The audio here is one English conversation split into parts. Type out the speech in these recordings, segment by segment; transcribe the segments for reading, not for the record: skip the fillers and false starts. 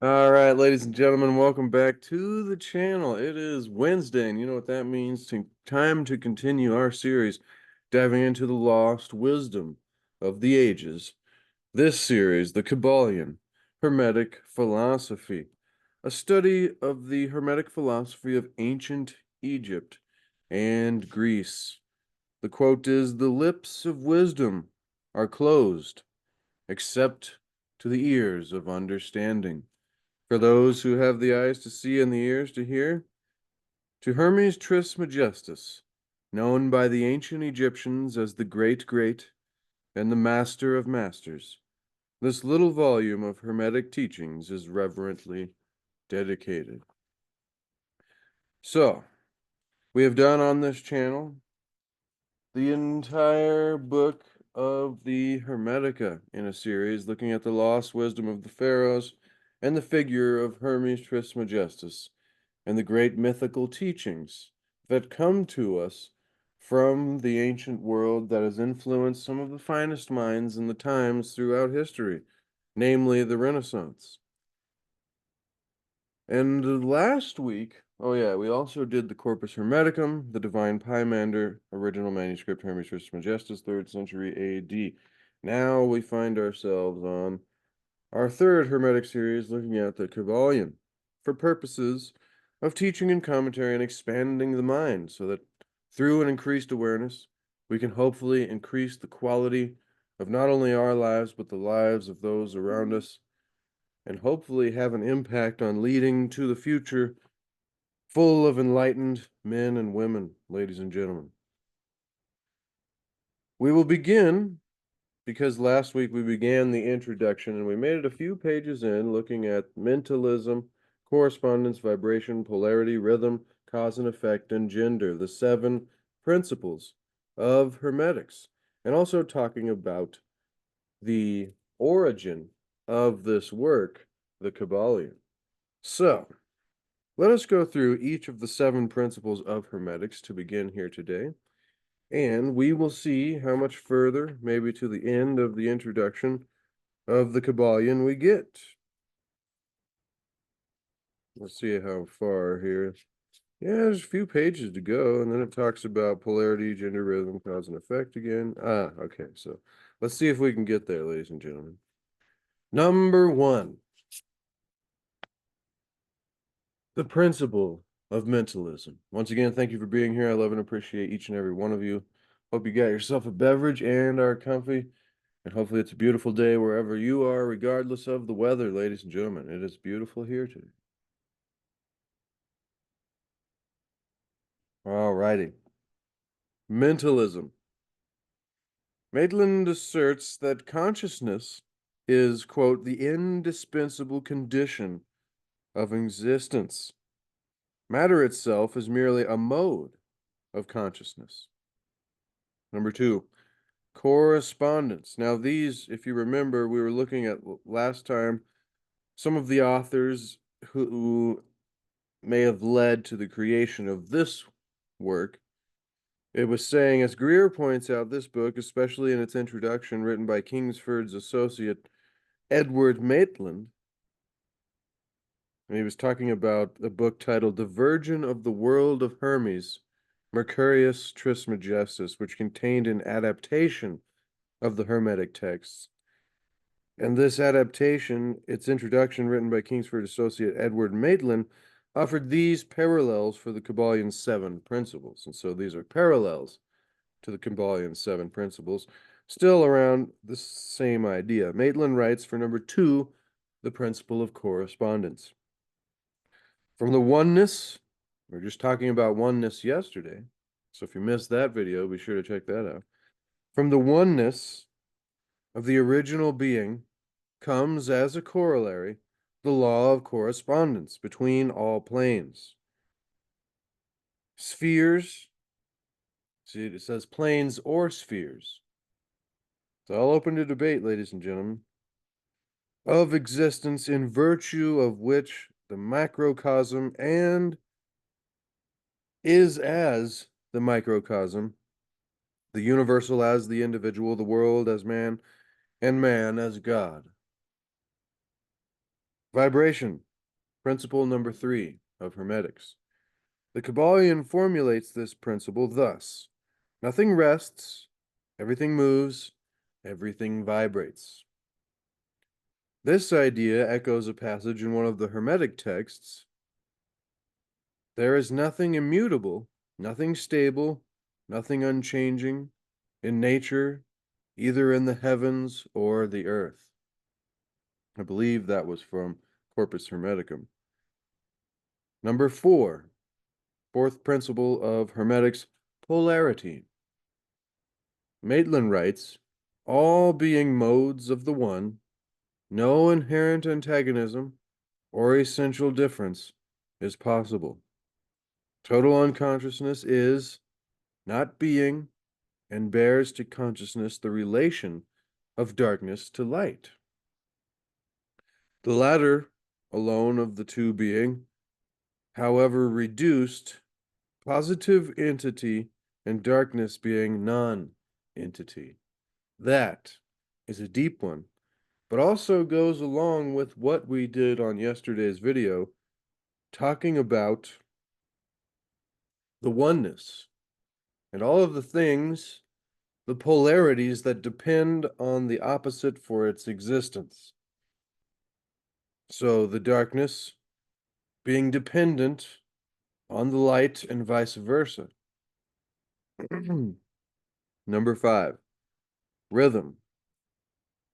All right, ladies and gentlemen, welcome back to the channel. It is Wednesday, and you know what that means? Time to continue our series, diving into the lost wisdom of the ages. This series, the Kybalion, Hermetic Philosophy, a study of the Hermetic philosophy of ancient Egypt and Greece. The quote is, "The lips of wisdom are closed, except to the ears of understanding. For those who have the eyes to see and the ears to hear, to Hermes Trismegistus, known by the ancient Egyptians as the Great Great and the Master of Masters, this little volume of Hermetic teachings is reverently dedicated." So, we have done on this channel the entire book of the Hermetica in a series looking at the lost wisdom of the pharaohs and the figure of Hermes Trismegistus and the great mythical teachings that come to us from the ancient world that has influenced some of the finest minds in the times throughout history, namely the Renaissance. And last week, oh yeah, we also did the Corpus Hermeticum, the Divine Pymander, original manuscript Hermes Trismegistus, 3rd century AD. Now we find ourselves on our third Hermetic series looking at the Kybalion for purposes of teaching and commentary and expanding the mind so that through an increased awareness, we can hopefully increase the quality of not only our lives, but the lives of those around us, and hopefully have an impact on leading to the future full of enlightened men and women, ladies and gentlemen. We will begin because last week we began the introduction and we made it a few pages in looking at mentalism, correspondence, vibration, polarity, rhythm, cause and effect, and gender, the 7 principles of Hermetics, and also talking about the origin of this work, the Kybalion. So, let us go through each of the 7 principles of Hermetics to begin here today. And we will see how much further, maybe to the end of the introduction of the Kybalion we get. Let's see how far here. Yeah, there's a few pages to go, and then it talks about polarity, gender, rhythm, cause, and effect again. Okay, so let's see if we can get there, ladies and gentlemen. Number 1, the principle of mentalism. Once again, thank you for being here. I love and appreciate each and every one of you. Hope you got yourself a beverage and are comfy. And hopefully it's a beautiful day wherever you are, regardless of the weather, ladies and gentlemen. It is beautiful here today. All righty. Mentalism. Maitland asserts that consciousness is, quote, the indispensable condition of existence. Matter itself is merely a mode of consciousness. Number 2, correspondence. Now, these, if you remember, we were looking at last time some of the authors who may have led to the creation of this work. It was saying, as Greer points out, this book, especially in its introduction, written by Kingsford's associate Edward Maitland, and he was talking about a book titled The Virgin of the World of Hermes, Mercurius Trismegistus, which contained an adaptation of the Hermetic texts. And this adaptation, its introduction, written by Kingsford associate Edward Maitland, offered these parallels for the Kybalion 7 principles. And so these are parallels to the Kybalion 7 principles, still around the same idea. Maitland writes for number 2, the principle of correspondence. From the oneness, we were just talking about oneness yesterday, so if you missed that video, be sure to check that out. From the oneness of the original being comes as a corollary the law of correspondence between all planes. Spheres, see, it says planes or spheres. It's all open to debate, ladies and gentlemen. Of existence in virtue of which the macrocosm and is as the microcosm, the universal as the individual, the world as man, and man as God. Vibration, principle number 3 of Hermetics. The Kybalion formulates this principle thus: nothing rests, everything moves, everything vibrates. This idea echoes a passage in one of the Hermetic texts. There is nothing immutable, nothing stable, nothing unchanging in nature, either in the heavens or the earth. I believe that was from Corpus Hermeticum. Number 4, fourth principle of Hermetics, polarity. Maitland writes, all being modes of the one, no inherent antagonism or essential difference is possible. Total unconsciousness is not being and bears to consciousness the relation of darkness to light. The latter alone of the two being, however reduced, positive entity and darkness being non-entity. That is a deep one, but also goes along with what we did on yesterday's video, talking about the oneness and all of the things, the polarities that depend on the opposite for its existence. So the darkness being dependent on the light and vice versa. Number 5, rhythm.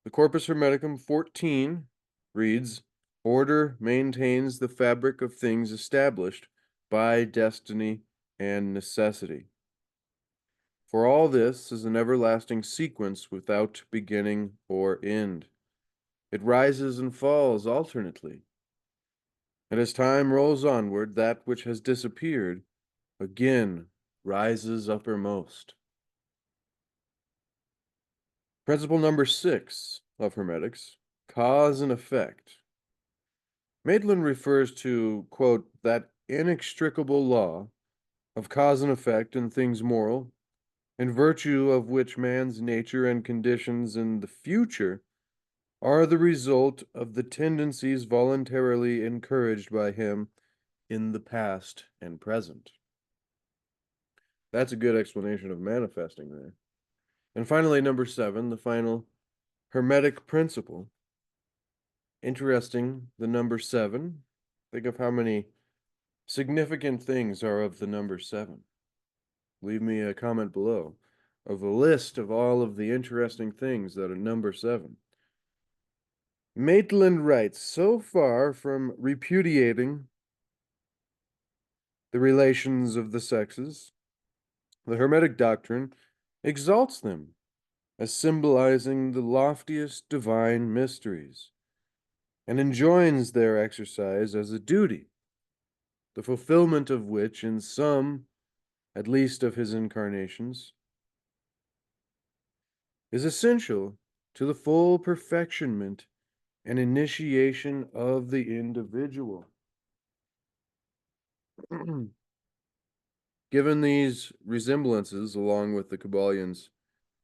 The Corpus Hermeticum 14 reads, order maintains the fabric of things established by destiny and necessity. For all this is an everlasting sequence without beginning or end. It rises and falls alternately. And as time rolls onward, that which has disappeared again rises uppermost. Principle number 6 of Hermetics, cause and effect. Maitland refers to, quote, that inextricable law of cause and effect in things moral, in virtue of which man's nature and conditions in the future are the result of the tendencies voluntarily encouraged by him in the past and present. That's a good explanation of manifesting there. And finally, number 7, the final Hermetic principle. Interesting, the number 7. Think of how many significant things are of the number 7. Leave me a comment below of a list of all of the interesting things that are number 7. Maitland writes, so far from repudiating the relations of the sexes, the Hermetic doctrine exalts them as symbolizing the loftiest divine mysteries, and enjoins their exercise as a duty, the fulfillment of which in some, at least of his incarnations, is essential to the full perfectionment and initiation of the individual. Given these resemblances, along with the Kybalion's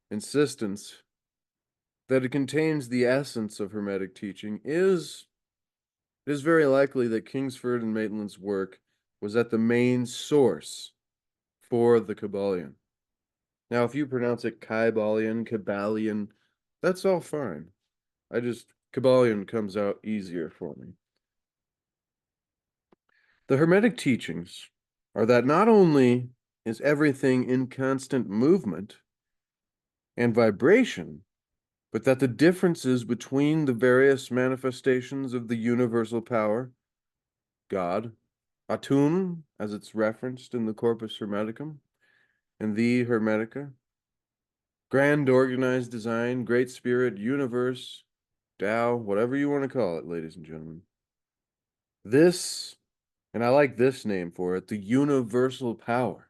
insistence that it contains the essence of Hermetic teaching, it is very likely that Kingsford and Maitland's work was at the main source for the Kybalion. Now, if you pronounce it Kybalion, that's all fine. Kybalion comes out easier for me. The Hermetic teachings are that not only is everything in constant movement and vibration, but that the differences between the various manifestations of the universal power, God, Atum, as it's referenced in the Corpus Hermeticum, and the Hermetica, grand organized design, great spirit, universe, Tao, whatever you want to call it, ladies and gentlemen. This, and I like this name for it, the universal power,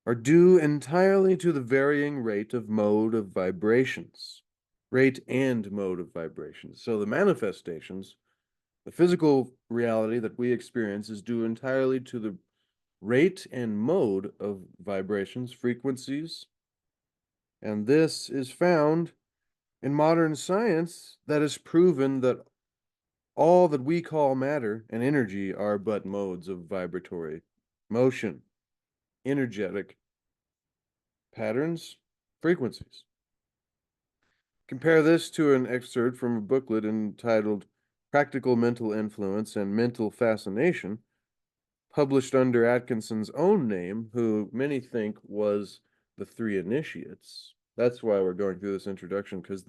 are due entirely to the varying rate and mode of vibrations. So the manifestations, the physical reality that we experience, is due entirely to the rate and mode of vibrations, frequencies, and this is found in modern science that has proven that all that we call matter and energy are but modes of vibratory motion, energetic patterns, frequencies. Compare this to an excerpt from a booklet entitled Practical Mental Influence and Mental Fascination, published under Atkinson's own name, who many think was the Three Initiates. That's why we're going through this introduction, because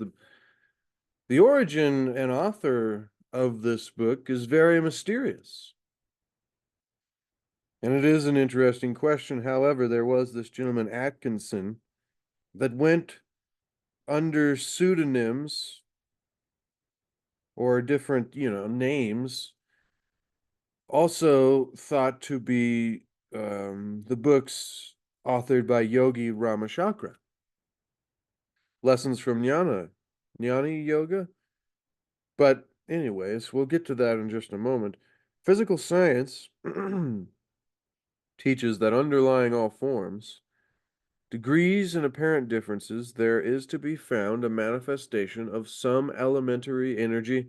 the origin and author of this book is very mysterious. And it is an interesting question. However, there was this gentleman Atkinson that went under pseudonyms or different, names, also thought to be the books authored by Yogi Ramachakra. Lessons from Jnana Yoga. But anyways, we'll get to that in just a moment. Physical science teaches that underlying all forms, degrees and apparent differences, there is to be found a manifestation of some elementary energy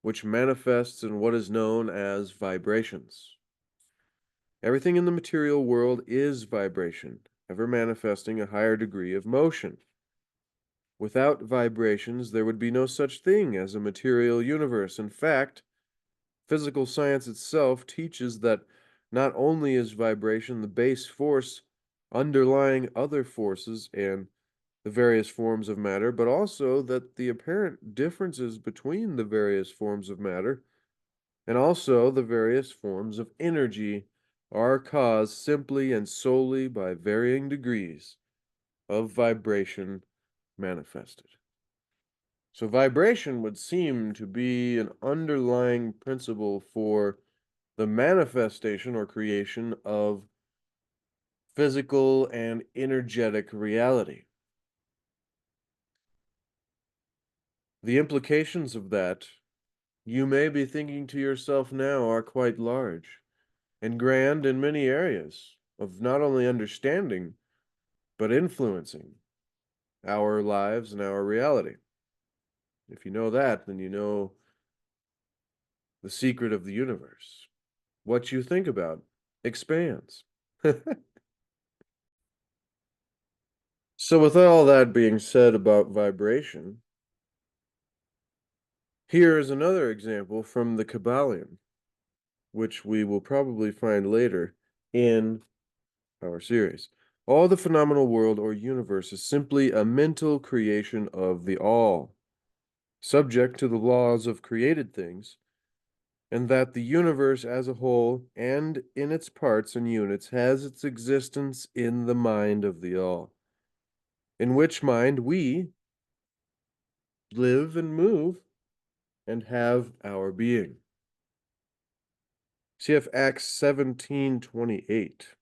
which manifests in what is known as vibrations. Everything in the material world is vibration, ever manifesting a higher degree of motion. Without vibrations, there would be no such thing as a material universe. In fact, physical science itself teaches that not only is vibration the base force underlying other forces and the various forms of matter, but also that the apparent differences between the various forms of matter and also the various forms of energy are caused simply and solely by varying degrees of vibration manifested. So vibration would seem to be an underlying principle for the manifestation or creation of physical and energetic reality. The implications of that, you may be thinking to yourself now, are quite large and grand in many areas of not only understanding, but influencing our lives and our reality. If you know that, then you know the secret of the universe. What you think about expands. So, with all that being said about vibration, here is another example from the Kybalion, which we will probably find later in our series. All the phenomenal world or universe is simply a mental creation of the all, subject to the laws of created things, and that the universe as a whole and in its parts and units has its existence in the mind of the all, in which mind we live and move and have our being. Cf. Acts 17:28.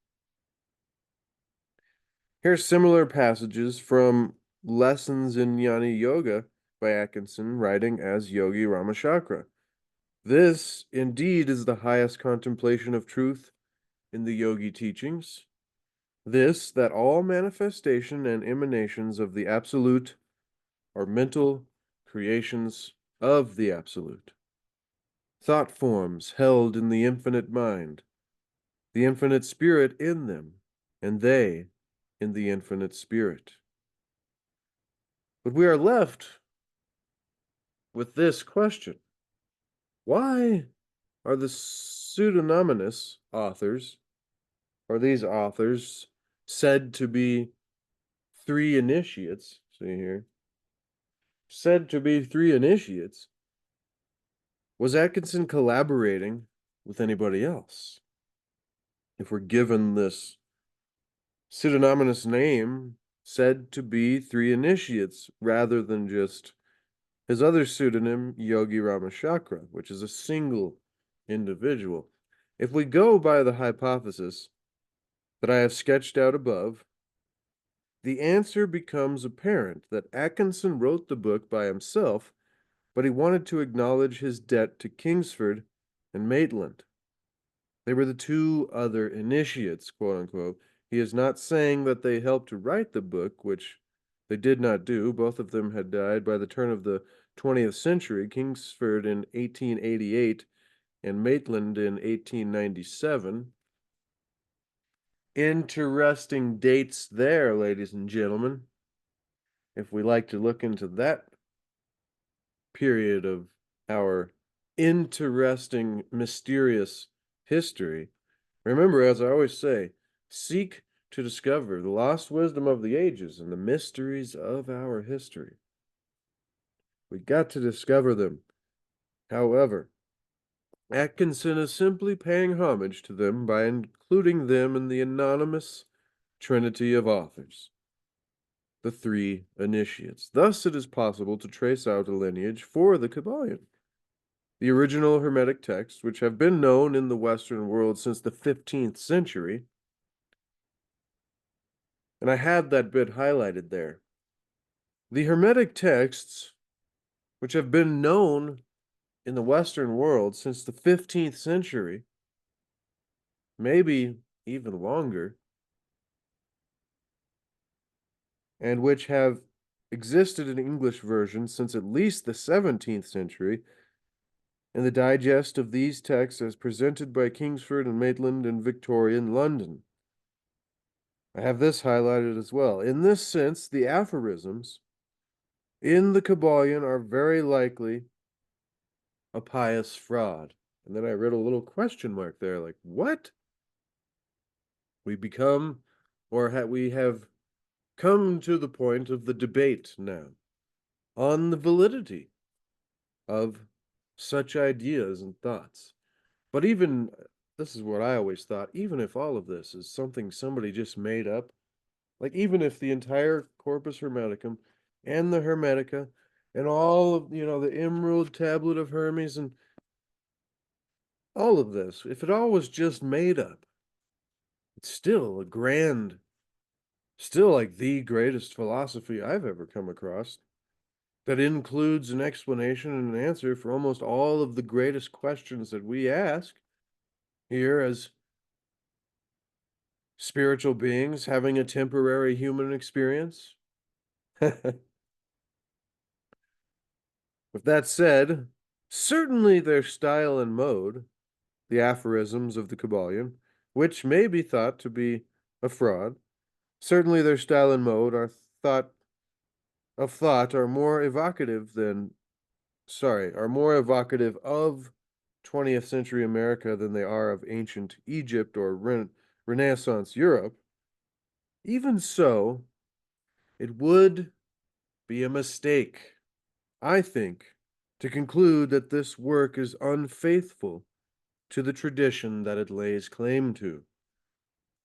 Here's similar passages from Lessons in Jnana Yoga by Atkinson, writing as Yogi Ramachakra. This, indeed, is the highest contemplation of truth in the yogi teachings. This, that all manifestation and emanations of the Absolute are mental creations of the Absolute. Thought forms held in the infinite mind, the infinite spirit in them, and they in the infinite spirit. But we are left with this question. Why are the pseudonymous authors, or these authors, said to be three initiates? See here. Said to be three initiates. Was Atkinson collaborating with anybody else? If we're given this pseudonymous name, said to be three initiates rather than just his other pseudonym, Yogi Ramachakra, which is a single individual. If we go by the hypothesis that I have sketched out above, the answer becomes apparent that Atkinson wrote the book by himself, but he wanted to acknowledge his debt to Kingsford and Maitland. They were the two other initiates, quote unquote. He is not saying that they helped to write the book, which they did not do. Both of them had died by the turn of the 20th century, Kingsford in 1888 and Maitland in 1897. Interesting dates there, ladies and gentlemen. If we like to look into that period of our interesting, mysterious history, remember, as I always say, seek to discover the lost wisdom of the ages and the mysteries of our history. We got to discover them. However, Atkinson is simply paying homage to them by including them in the anonymous trinity of authors, the three initiates. Thus, it is possible to trace out a lineage for the Kybalion. The original Hermetic texts, which have been known in the Western world since the 15th century, and I had that bit highlighted there. The Hermetic texts, which have been known in the Western world since the 15th century, maybe even longer, and which have existed in English versions since at least the 17th century, and the digest of these texts as presented by Kingsford and Maitland in Victorian London. I have this highlighted as well. In this sense, the aphorisms in the Kybalion are very likely a pious fraud. And then I read a little question mark there, like, what? We become, or we have come to the point of the debate now on the validity of such ideas and thoughts. But even, this is what I always thought, even if all of this is something somebody just made up, like even if the entire Corpus Hermeticum and the Hermetica and all of, the Emerald Tablet of Hermes and all of this, if it all was just made up, it's still still like the greatest philosophy I've ever come across that includes an explanation and an answer for almost all of the greatest questions that we ask here as spiritual beings having a temporary human experience. With that said, certainly their style and mode, the aphorisms of the Kybalion, which may be thought to be a fraud, certainly their style and mode are more evocative of 20th century America than they are of ancient Egypt or Renaissance Europe. Even so, it would be a mistake, I think, to conclude that this work is unfaithful to the tradition that it lays claim to,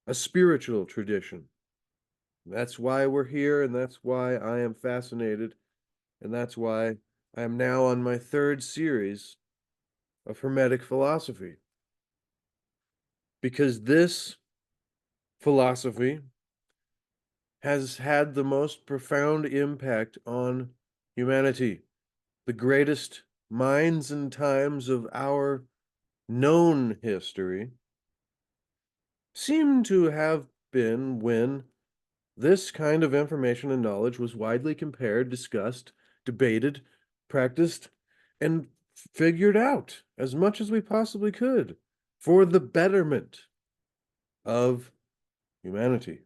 a spiritual tradition. That's why we're here, and that's why I am fascinated, and that's why I am now on my third series of Hermetic philosophy. Because this philosophy has had the most profound impact on humanity. The greatest minds and times of our known history seem to have been when this kind of information and knowledge was widely compared, discussed, debated, practiced, and figured out as much as we possibly could for the betterment of humanity,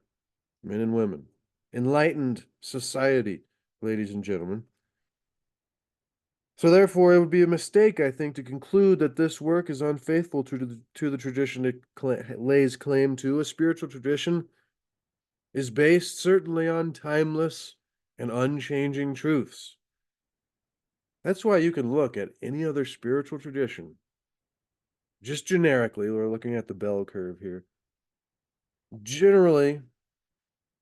men and women, enlightened society, ladies and gentlemen. So therefore, it would be a mistake, I think, to conclude that this work is unfaithful to the tradition it lays claim to. A spiritual tradition is based certainly on timeless and unchanging truths. That's why you can look at any other spiritual tradition, just generically, we're looking at the bell curve here. Generally,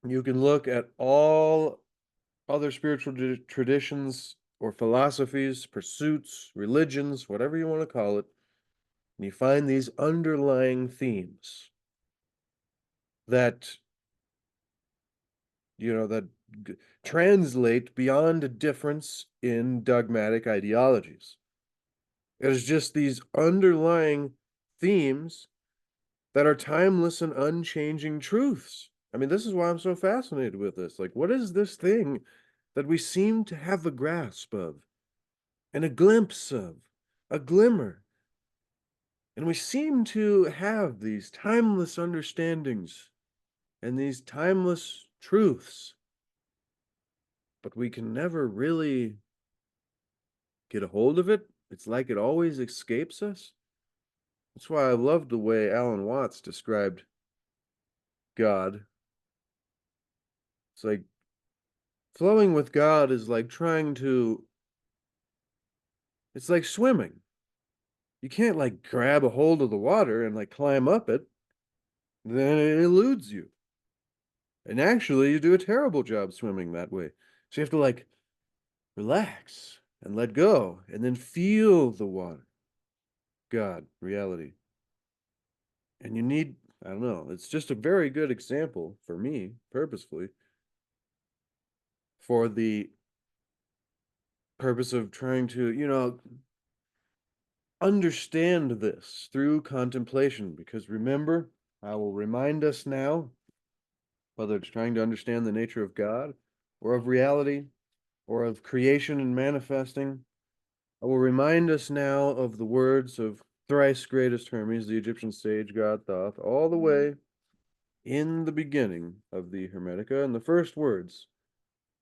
you can look at all other spiritual traditions or philosophies, pursuits, religions, whatever you want to call it, and you find these underlying themes that that translate beyond a difference in dogmatic ideologies. It is just these underlying themes that are timeless and unchanging truths. I mean, this is why I'm so fascinated with this. Like, what is this thing that we seem to have a grasp of? and a glimpse of, a glimmer. And we seem to have these timeless understandings and these timeless truths, but we can never really get a hold of it. It's like it always escapes us. That's why I love the way Alan Watts described God. It's like flowing with God is like it's like swimming. You can't like grab a hold of the water and like climb up it, then it eludes you. And actually, you do a terrible job swimming that way. So you have to like relax and let go and then feel the water. God, reality. And you need, I don't know, it's just a very good example for me, purposefully, for the purpose of trying to, understand this through contemplation. Because remember, I will remind us now, whether it's trying to understand the nature of God or of reality or of creation and manifesting, I will remind us now of the words of thrice greatest Hermes, the Egyptian sage god Thoth, all the way in the beginning of the Hermetica, and the first words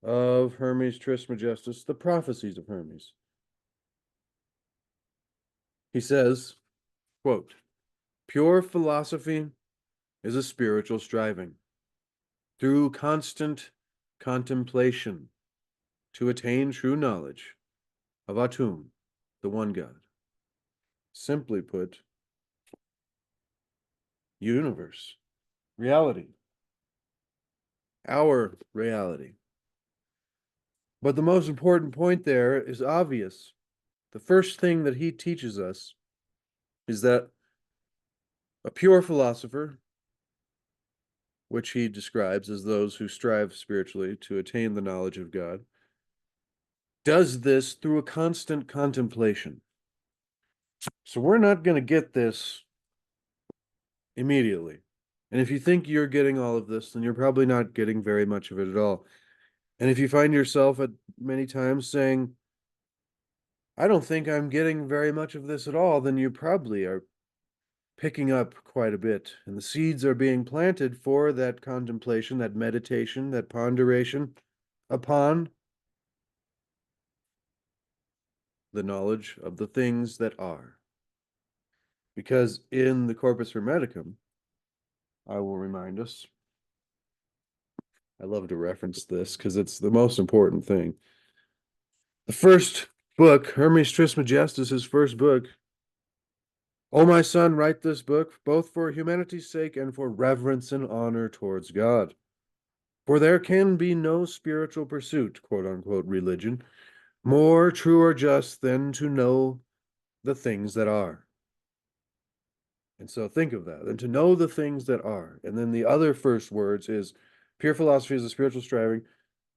of Hermes Trismegistus, the prophecies of Hermes. He says, quote, "Pure philosophy is a spiritual striving through constant contemplation to attain true knowledge of Atum, the one God. Simply put, universe, reality, our reality." But the most important point there is obvious. The first thing that he teaches us is that a pure philosopher, which he describes as those who strive spiritually to attain the knowledge of God, does this through a constant contemplation. So we're not going to get this immediately. And if you think you're getting all of this, then you're probably not getting very much of it at all. And if you find yourself at many times saying, I don't think I'm getting very much of this at all, then you probably are picking up quite a bit. And the seeds are being planted for that contemplation, that meditation, that ponderation upon the knowledge of the things that are. Because in the Corpus Hermeticum, I will remind us, I love to reference this because it's the most important thing. The first book, Hermes Trismegistus, his first book, O my son, write this book, both for humanity's sake and for reverence and honor towards God. For there can be no spiritual pursuit, quote unquote, religion, more true or just than to know the things that are. And so think of that, and to know the things that are. And then the other first words is pure philosophy is a spiritual striving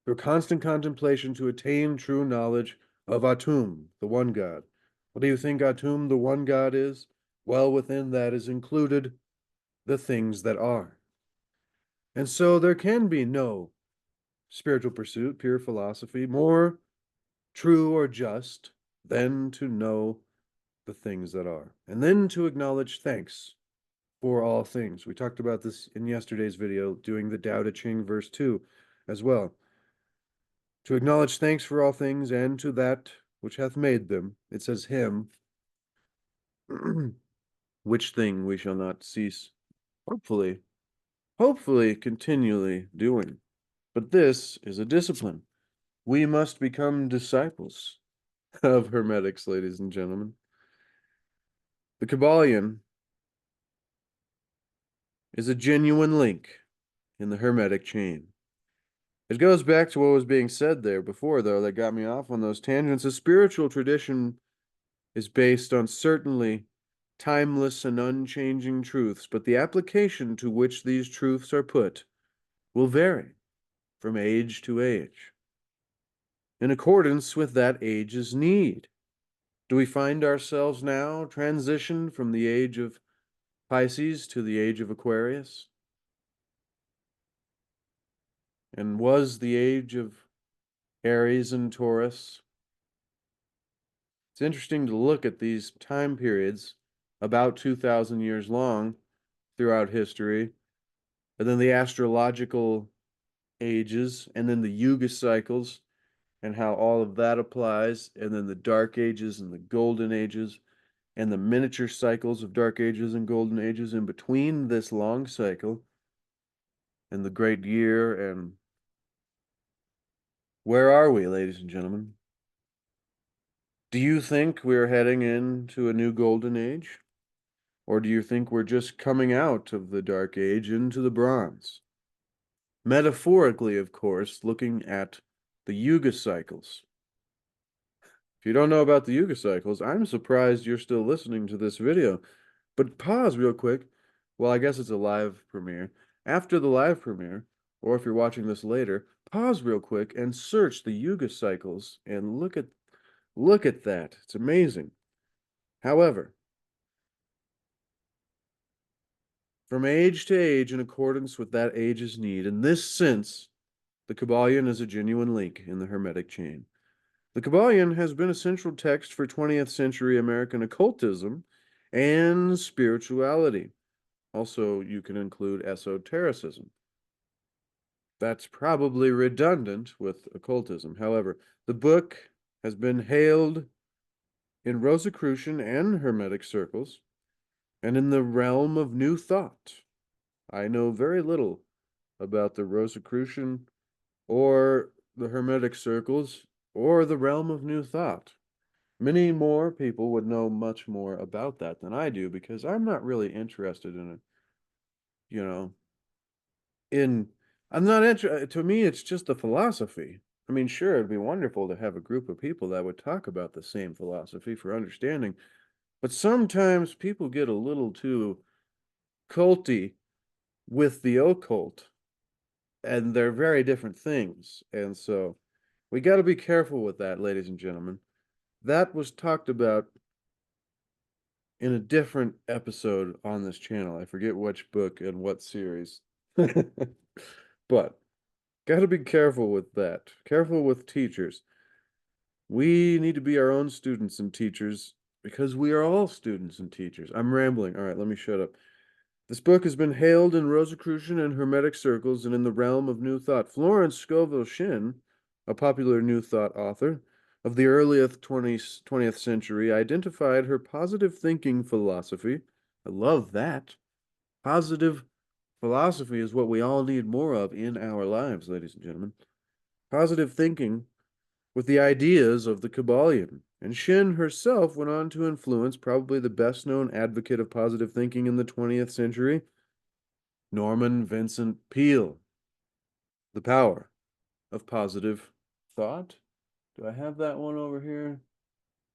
through constant contemplation to attain true knowledge of Atum, the one God. What do you think Atum, the one God, is? Well, within that is included the things that are. And so there can be no spiritual pursuit, pure philosophy, more true or just than to know the things that are. And then to acknowledge thanks for all things. We talked about this in yesterday's video, doing the Tao Te Ching verse 2 as well. To acknowledge thanks for all things and to that which hath made them. It says him, which thing we shall not cease, hopefully, continually doing. But this is a discipline. We must become disciples of Hermetics, ladies and gentlemen. The Kybalion is a genuine link in the Hermetic chain. It goes back to what was being said there before, though, that got me off on those tangents. A spiritual tradition is based on certainly timeless and unchanging truths, but the application to which these truths are put will vary from age to age, in accordance with that age's need. Do we find ourselves now transitioned from the age of Pisces to the age of Aquarius? And was the age of Aries and Taurus It's interesting to look at these time periods, about 2,000 years long throughout history, and then the astrological ages, and then the Yuga cycles, and how all of that applies, and then the Dark Ages and the Golden Ages, and the miniature cycles of Dark Ages and Golden Ages in between this long cycle, and the Great Year, and where are we, ladies and gentlemen? Do you think we're heading into a new Golden Age? Or do you think we're just coming out of the Dark Age into the Bronze? Metaphorically, of course, looking at the Yuga cycles. If you don't know about the Yuga cycles, I'm surprised you're still listening to this video. But pause real quick. Well, I guess it's a live premiere. After the live premiere, or if you're watching this later, pause real quick and search the Yuga cycles and look at that. It's amazing. However, from age to age in accordance with that age's need, in this sense, the Kybalion is a genuine link in the Hermetic chain. The Kybalion has been a central text for 20th century American occultism and spirituality. Also, you can include esotericism. That's probably redundant with occultism. However, the book has been hailed in Rosicrucian and Hermetic circles and in the realm of New Thought. I know very little about the Rosicrucian or the Hermetic circles or the realm of New Thought. Many more people would know much more about that than I do because I'm not really interested in it, you know, in I'm not interested. To me, it's just a philosophy. I mean, sure, it'd be wonderful to have a group of people that would talk about the same philosophy for understanding, but sometimes people get a little too culty with the occult, and they're very different things. And so we got to be careful with that, ladies and gentlemen. That was talked about in a different episode on this channel. I forget which book and what series. But got to be careful with that. Careful with teachers. We need to be our own students and teachers because we are all students and teachers. I'm rambling. All right, let me shut up. This book has been hailed in Rosicrucian and Hermetic circles and in the realm of New Thought. Florence Scovel Shinn, a popular New Thought author of the earliest 20th century, identified her positive thinking philosophy. I love that. Positive philosophy is what we all need more of in our lives, ladies and gentlemen. Positive thinking with the ideas of the Kybalion. And Shinn herself went on to influence probably the best known advocate of positive thinking in the 20th century, Norman Vincent Peale. The Power of Positive Thought. Do I have that one over here?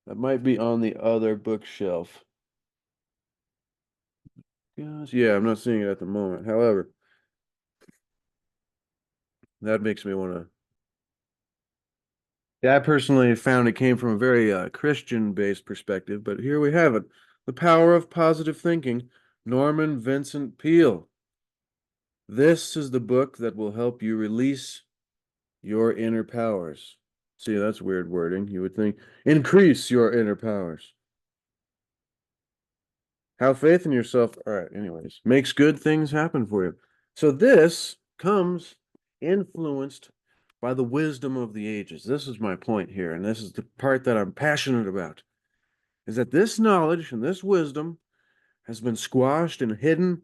That might be on the other bookshelf. Gosh, yeah, I'm not seeing it at the moment. However, that makes me want to. Yeah, I personally found it came from a very Christian-based perspective, but here we have it. The Power of Positive Thinking, Norman Vincent Peale. This is the book that will help you release your inner powers. See, that's weird wording. You would think increase your inner powers. Have faith in yourself. All right, anyways, makes good things happen for you. So this comes influenced by the wisdom of the ages. This is my point here, and this is the part that I'm passionate about, is that this knowledge and this wisdom has been squashed and hidden.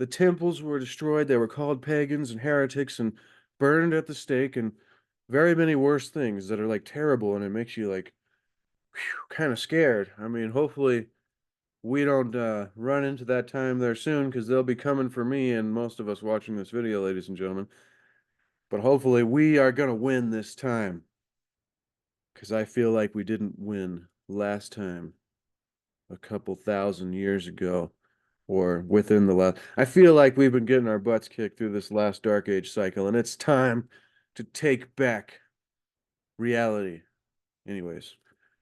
The temples were destroyed. They were called pagans and heretics and burned at the stake and very many worse things that are like terrible, and it makes you like kind of scared. I mean, hopefully we don't run into that time there soon because they'll be coming for me and most of us watching this video, ladies and gentlemen. But hopefully we are going to win this time because I feel like we didn't win last time a couple thousand years ago or within the last. I feel like we've been getting our butts kicked through this last Dark Age cycle and it's time to take back reality. Anyways.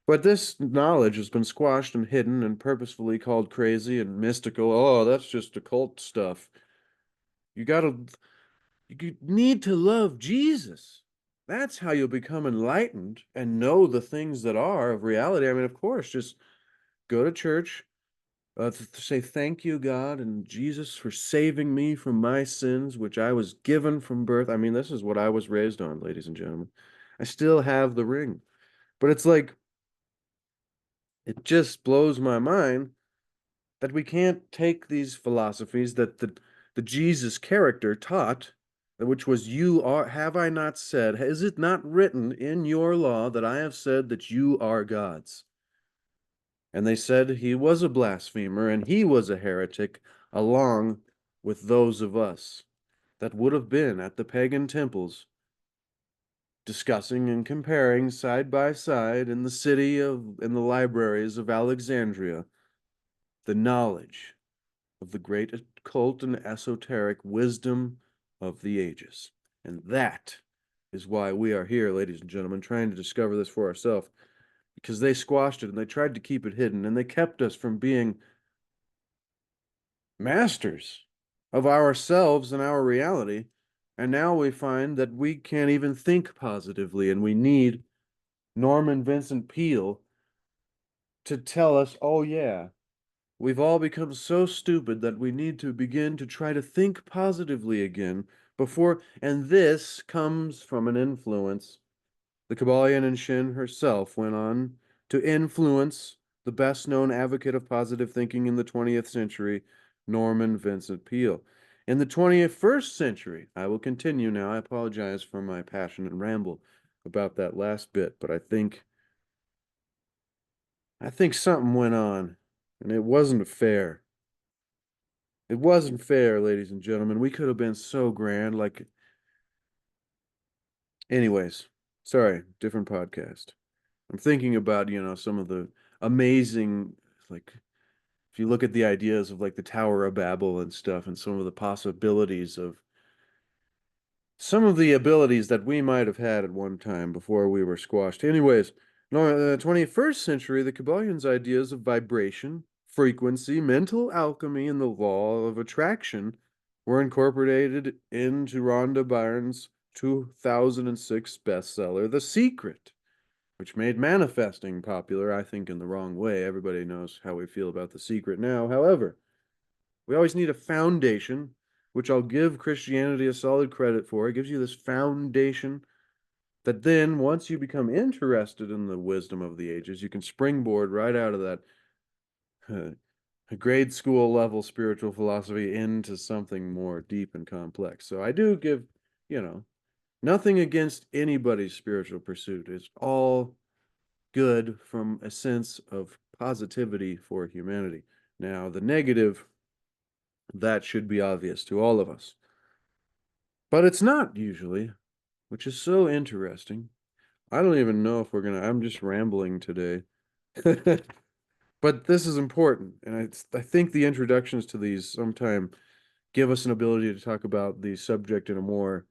But this knowledge has been squashed and hidden and purposefully called crazy and mystical. Oh, that's just occult stuff. You gotta, you need to love Jesus. That's how you'll become enlightened and know the things that are of reality. I mean, of course, just go to church, to say thank you, God and Jesus, for saving me from my sins, which I was given from birth. I mean, this is what I was raised on, ladies and gentlemen. I still have the ring. But it's like, it just blows my mind that we can't take these philosophies that the Jesus character taught, which was, you are, have I not said, is it not written in your law that I have said that you are gods? And they said he was a blasphemer and he was a heretic, along with those of us that would have been at the pagan temples discussing and comparing side by side in the libraries of Alexandria the knowledge of the great occult and esoteric wisdom of the ages. And that is why we are here, ladies and gentlemen, trying to discover this for ourselves, because they squashed it and they tried to keep it hidden and they kept us from being masters of ourselves and our reality. And now we find that we can't even think positively, and we need Norman Vincent Peale to tell us, oh, yeah, we've all become so stupid that we need to begin to try to think positively again before, and this comes from an influence. The Kybalion and Shin herself went on to influence the best known advocate of positive thinking in the 20th century, Norman Vincent Peale. In the 21st century, I will continue now. I apologize for my passionate ramble about that last bit, but I think something went on, and it wasn't fair. It wasn't fair, ladies and gentlemen. We could have been so grand. Like, anyways, sorry, different podcast. I'm thinking about, some of the amazing, like, if you look at the ideas of like the Tower of Babel and stuff, and some of the possibilities of some of the abilities that we might have had at one time before we were squashed. Anyways, no, in the 21st century, the Kybalions' ideas of vibration, frequency, mental alchemy, and the law of attraction were incorporated into Rhonda Byrne's 2006 bestseller, The Secret, which made manifesting popular, I think, in the wrong way. Everybody knows how we feel about The Secret now. However, we always need a foundation, which I'll give Christianity a solid credit for. It gives you this foundation that then, once you become interested in the wisdom of the ages, you can springboard right out of that grade school level spiritual philosophy into something more deep and complex. So I do give, nothing against anybody's spiritual pursuit. It's all good from a sense of positivity for humanity. Now, the negative, that should be obvious to all of us. But it's not usually, which is so interesting. I don't even know if I'm just rambling today. But this is important, and I think the introductions to these sometime give us an ability to talk about the subject in a more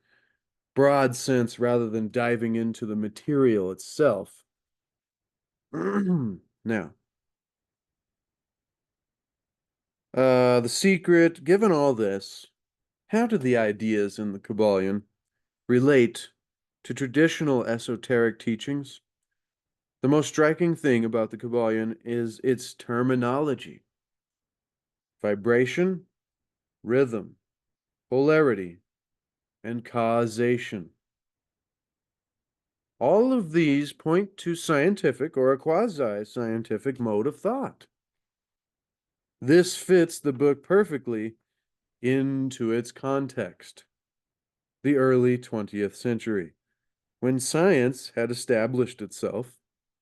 broad sense rather than diving into the material itself. Now, The Secret, given all this, how do the ideas in the Kybalion relate to traditional esoteric teachings? The most striking thing about the Kybalion is its terminology: vibration, rhythm, polarity, and causation. All of these point to scientific or a quasi-scientific mode of thought. This fits the book perfectly into its context, the early 20th century, when science had established itself.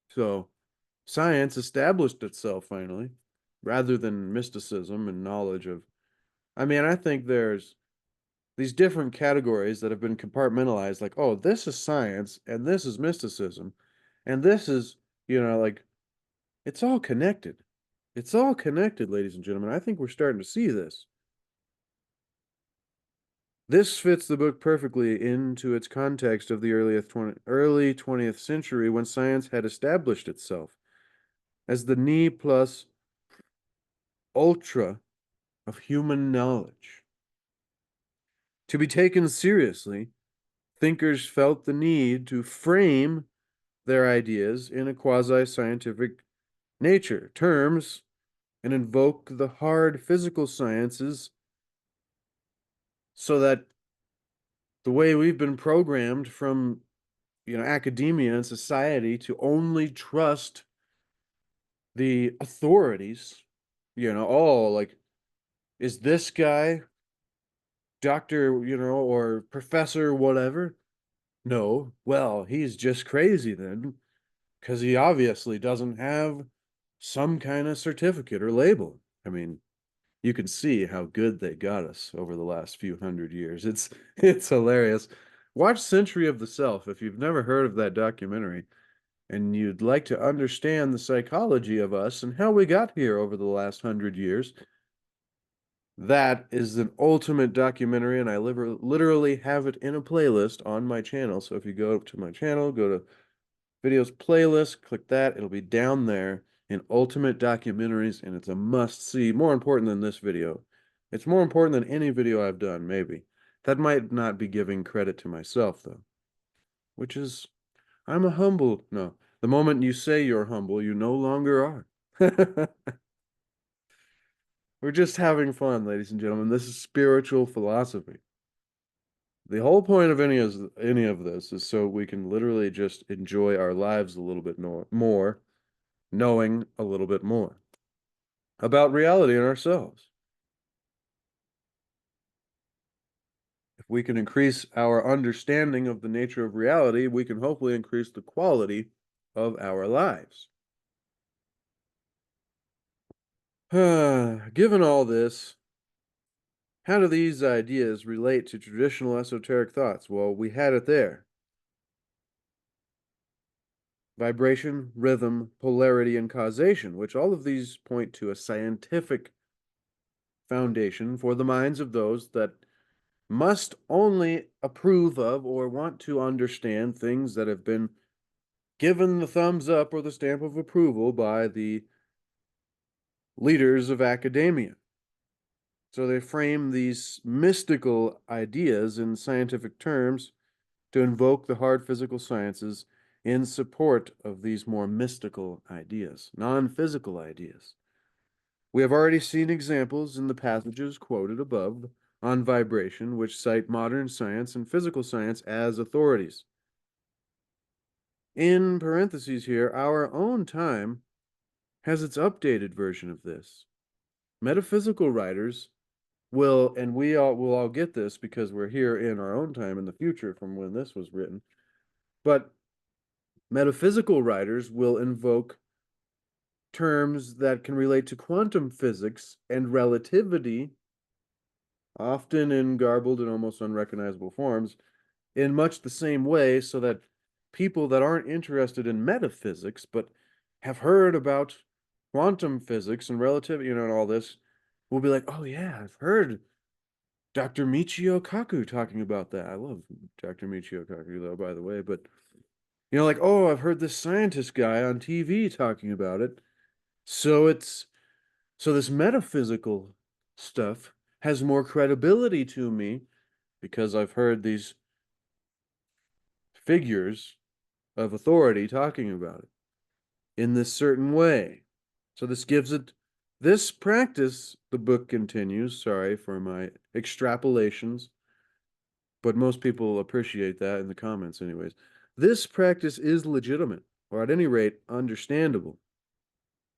So, science established itself finally, rather than mysticism and knowledge of. I mean, I think there's these different categories that have been compartmentalized, like, oh, this is science, and this is mysticism, and this is, like, it's all connected. It's all connected, ladies and gentlemen. I think we're starting to see this. This fits the book perfectly into its context of the early 20th century, when science had established itself as the ne plus ultra of human knowledge, to be taken seriously thinkers felt the need to frame their ideas in a quasi-scientific nature, terms, and invoke the hard physical sciences so that the way we've been programmed from academia and society to only trust the authorities, like, is this guy doctor, or professor, whatever? No. Well, he's just crazy then, because he obviously doesn't have some kind of certificate or label. I mean, you can see how good they got us over the last few hundred years. It's hilarious. Watch Century of the Self if you've never heard of that documentary and you'd like to understand the psychology of us and how we got here over the last 100 years. That is an ultimate documentary, and I literally have it in a playlist on my channel. So if you go to my channel, go to videos playlist, click that. It'll be down there in ultimate documentaries, and it's a must see. More important than this video. It's more important than any video I've done, maybe. That might not be giving credit to myself, though, which is, I'm a humble. No, the moment you say you're humble, you no longer are. We're just having fun, ladies and gentlemen. This is spiritual philosophy. The whole point of any of this is so we can literally just enjoy our lives a little bit more, knowing a little bit more about reality and ourselves. If we can increase our understanding of the nature of reality, we can hopefully increase the quality of our lives. Given all this, how do these ideas relate to traditional esoteric thoughts? Well, we had it there. Vibration, rhythm, polarity, and causation, which all of these point to a scientific foundation for the minds of those that must only approve of or want to understand things that have been given the thumbs up or the stamp of approval by the leaders of academia. So they frame these mystical ideas in scientific terms to invoke the hard physical sciences in support of these more mystical ideas, non-physical ideas. We have already seen examples in the passages quoted above on vibration, which cite modern science and physical science as authorities. In parentheses here, our own time has its updated version of this. Metaphysical writers will, and we all will all get this because we're here in our own time in the future from when this was written, but metaphysical writers will invoke terms that can relate to quantum physics and relativity, often in garbled and almost unrecognizable forms, in much the same way, so that people that aren't interested in metaphysics but have heard about quantum physics and relativity, and all this, will be like, oh yeah, I've heard Dr. Michio Kaku talking about that. I love Dr. Michio Kaku, though, by the way, but like, oh, I've heard this scientist guy on TV talking about it. So this metaphysical stuff has more credibility to me because I've heard these figures of authority talking about it in this certain way. So this gives it this practice, the book continues, sorry for my extrapolations, but most people appreciate that in the comments anyways. This practice is legitimate, or at any rate, understandable.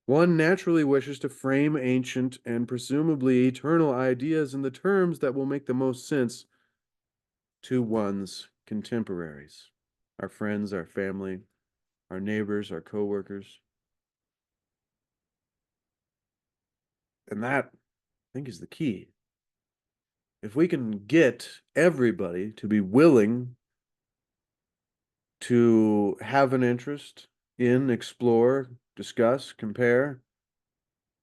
One naturally wishes to frame ancient and presumably eternal ideas in the terms that will make the most sense to one's contemporaries, our friends, our family, our neighbors, our coworkers. And that, I think, is the key. If we can get everybody to be willing to have an interest in, explore, discuss, compare.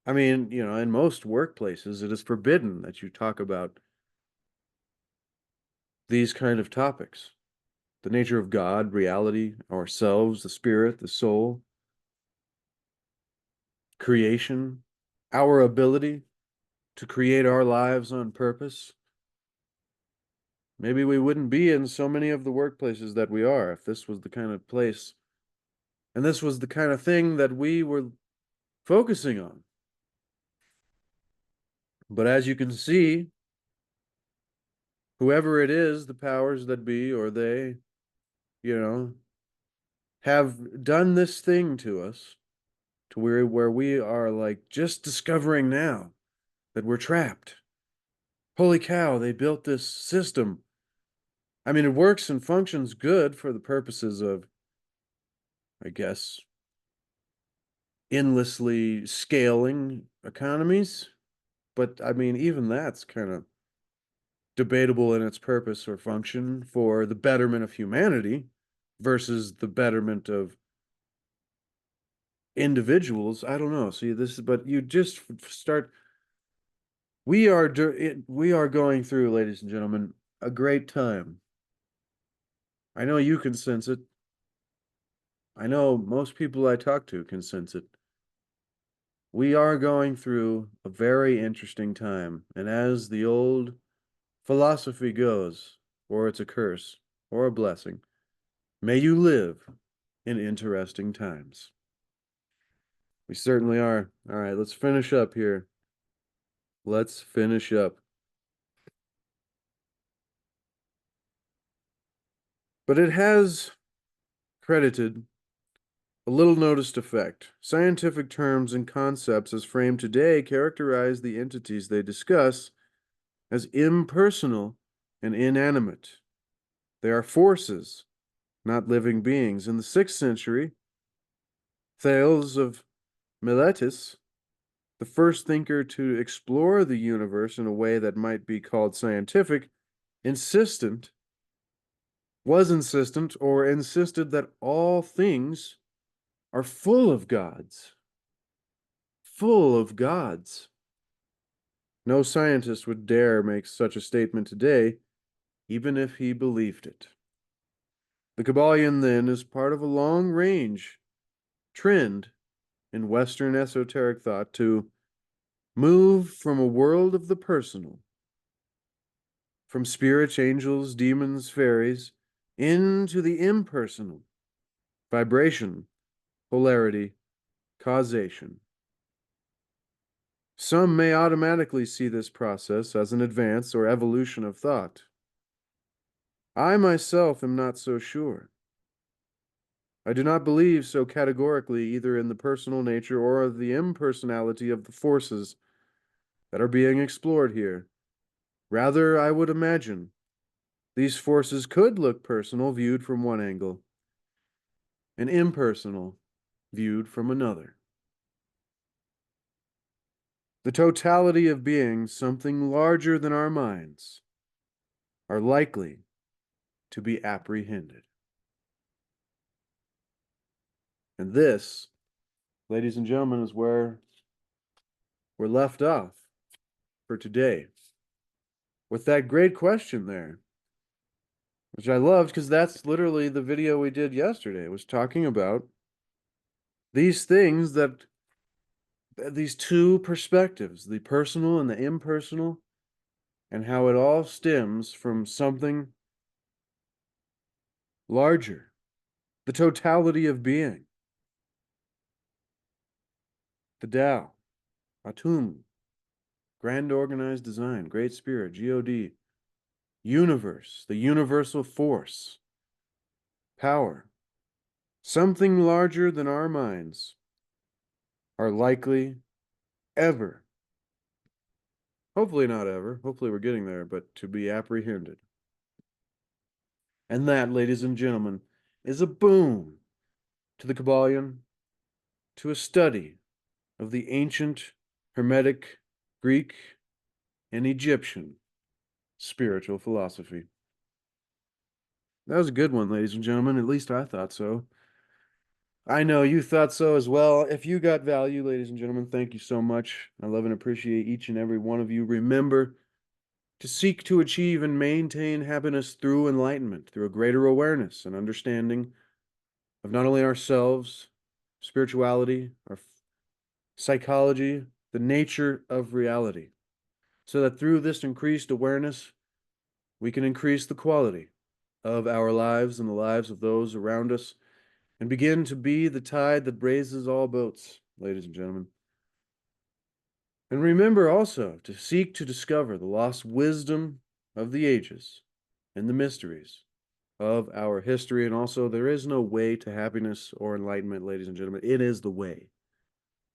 I mean, in most workplaces, it is forbidden that you talk about these kind of topics. The nature of God, reality, ourselves, the spirit, the soul, creation, our ability to create our lives on purpose. Maybe we wouldn't be in so many of the workplaces that we are if this was the kind of place and this was the kind of thing that we were focusing on. But as you can see, whoever it is, the powers that be, or they, you know, have done this thing to us to where we are like just discovering now that we're trapped. Holy cow, they built this system. I mean, it works and functions good for the purposes of, I guess, endlessly scaling economies. But I mean, even that's kind of debatable in its purpose or function for the betterment of humanity versus the betterment of individuals. I don't know. See, this is, but you just start. We are going through, ladies and gentlemen, a great time. I know you can sense it. I know most people I talk to can sense it. We are going through a very interesting time, and as the old philosophy goes, or it's a curse or a blessing, may you live in interesting times. We certainly are. All right, let's finish up here. Let's finish up. But it has credited a little noticed effect. Scientific terms and concepts as framed today characterize the entities they discuss as impersonal and inanimate. They are forces, not living beings. In the 6th century, Thales of Miletus, the first thinker to explore the universe in a way that might be called scientific, insistent or insisted that all things are full of gods. Full of gods. No scientist would dare make such a statement today, even if he believed it. The Kybalion, then, is part of a long range trend in Western esoteric thought to move from a world of the personal, from spirits, angels, demons, fairies, into the impersonal, vibration, polarity, causation. Some may automatically see this process as an advance or evolution of thought. I myself am not so sure. I do not believe so categorically either in the personal nature or of the impersonality of the forces that are being explored here. Rather, I would imagine these forces could look personal viewed from one angle, and impersonal viewed from another. The totality of beings, something larger than our minds, are likely to be apprehended. And this, ladies and gentlemen, is where we're left off for today. With that great question there, which I loved because that's literally the video we did yesterday. It was talking about these things that these two perspectives, the personal and the impersonal, and how it all stems from something larger, the totality of being, the Tao, Atum, grand organized design, great spirit, God, universe, the universal force, power, something larger than our minds are likely ever, hopefully not ever, hopefully we're getting there, but to be apprehended. And that, ladies and gentlemen, is a boon to the Kybalion, to a study of the ancient Hermetic, Greek, and Egyptian spiritual philosophy. That was a good one, ladies and gentlemen. At least I thought so. I know you thought so as well. If you got value, ladies and gentlemen, thank you so much. I love and appreciate each and every one of you. Remember to seek to achieve and maintain happiness through enlightenment, through a greater awareness and understanding of not only ourselves, spirituality, our psychology, the nature of reality, so that through this increased awareness, we can increase the quality of our lives and the lives of those around us and begin to be the tide that raises all boats, ladies and gentlemen. And remember also to seek to discover the lost wisdom of the ages and the mysteries of our history. And also, there is no way to happiness or enlightenment, ladies and gentlemen. It is the way.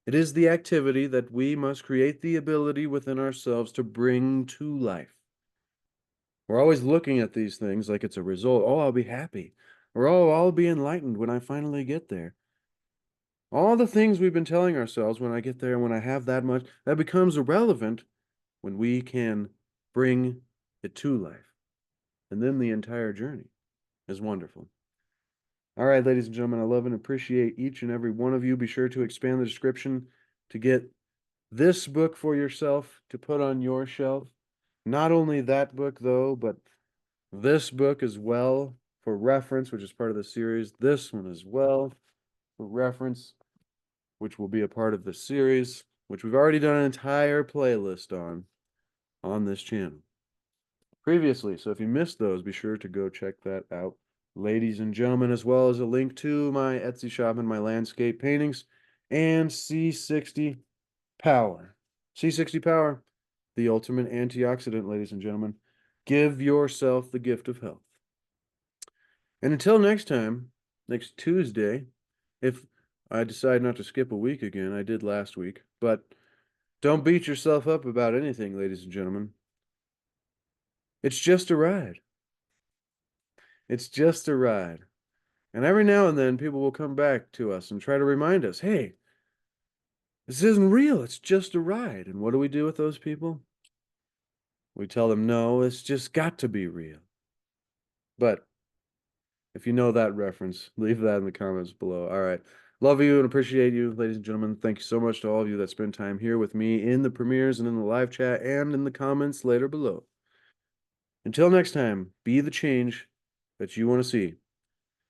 It is the activity that we must create the ability within ourselves to bring to life. We're always looking at these things like it's a result. Oh, I'll be happy. Or, oh, I'll be enlightened when I finally get there. All the things we've been telling ourselves when I get there, when I have that much, that becomes irrelevant when we can bring it to life. And then the entire journey is wonderful. All right, ladies and gentlemen, I love and appreciate each and every one of you. Be sure to expand the description to get this book for yourself to put on your shelf. Not only that book, though, but this book as well for reference, which is part of the series. This one as well for reference, which will be a part of the series, which we've already done an entire playlist on this channel previously. So if you missed those, be sure to go check that out, ladies and gentlemen, as well as a link to my Etsy shop and my landscape paintings and C60 Power. C60 Power, the ultimate antioxidant, ladies and gentlemen. Give yourself the gift of health. And until next time, next Tuesday, if I decide not to skip a week again, I did last week, but don't beat yourself up about anything, ladies and gentlemen. It's just a ride. It's just a ride. And every now and then, people will come back to us and try to remind us, hey, this isn't real. It's just a ride. And what do we do with those people? We tell them, no, it's just got to be real. But if you know that reference, leave that in the comments below. All right. Love you and appreciate you, ladies and gentlemen. Thank you so much to all of you that spend time here with me in the premieres and in the live chat and in the comments later below. Until next time, be the change that you want to see.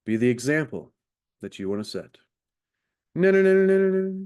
Be the example that you want to set. No, no, no, no, no, no.